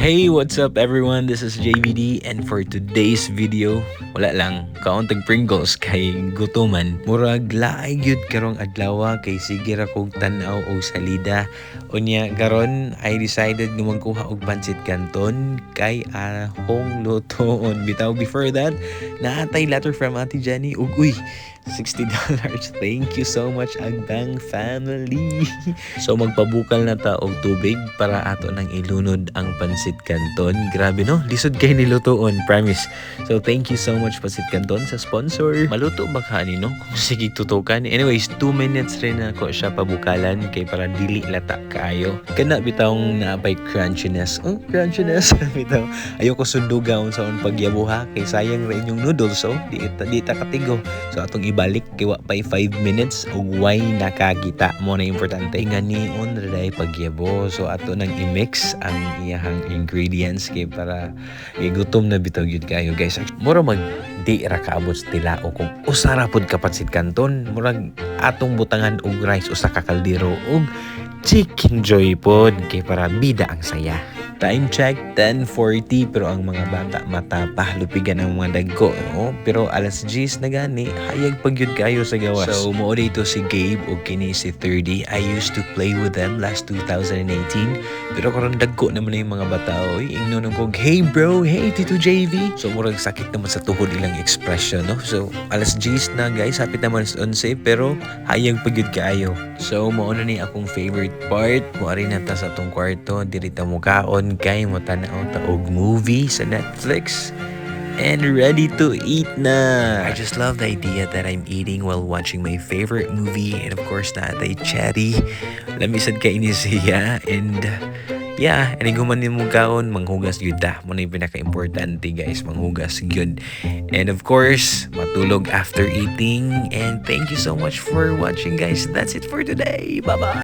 Hey, what's up everyone? This is JVD and for today's video, wala lang, kauntag Pringles kay gutuman. Murag laay gyud karong adlaw kay sige ra kog tan-aw og salida. Unya karon I decided nga magkuha og pancit canton kay ahong lutoon. Bitaw before that, naatay letter from Ate Jenny ug uy, $60. Thank you so much Agbang family. So magpabukal na ta og tubig para ato nang ilunod ang pancit canton. Grabe no, lisod kay nilutoon, promise. So thank you so much Pancit Canton sa sponsor. Maluto ba ka ni no? Sige tutukan. Anyways, 2 minutes rin ako siya pabukalan kay para dili lata kaayo. Kana bitawng naapay crunchiness. Oh, crunchiness bitaw. Ayoko sundugaw sa pagyabuha kay sayang ra inyong noodles oh. Di ta katigo. So atong ibalik kay wa pay 5 minutes ug way nakakita mo na importante nga nion ra pagyabo. So ato nang i-mix ang iyahang ingredients kay para gutom na bitaw gyud kayo guys. Mura mag di ra kaabot sa tilao kung usara pod ka pancit canton. Murag atong butangan og rice usa ka kaldero ug chicken joy pod kay para bida ang saya. Time check, 10:40 pero ang mga bata matapa, lupigan ang mga dagko. No? Pero alas 10 na gani, hayag pagyud kayo sa gawas. So, mo dito si Gabe o kini si 30. I used to play with them last 2018. Pero karon dagko naman na yung mga bata. Oy, ingnon ko, hey bro, hey Tito JV. So, murag sakit naman sa tuhod ilang expression. No? So, alas 10 na guys, hapit naman sa 11 pero hayag pagyud kayo. So, mo na ni akong favorite part. Muari na ta sa atong kwarto, diri ta mo kaon kay mo tanaw ta og movie sa Netflix and ready to eat na. I just love the idea that I'm eating while watching my favorite movie and of course natay cherry. Lamisad kay ni siya and yeah, and guman ni mo kaon manghugas gyud ta. Mo na yung pinaka-importante guys, manghugas gyud. And of course, matulog after eating and thank you so much for watching guys. That's it for today. Bye-bye.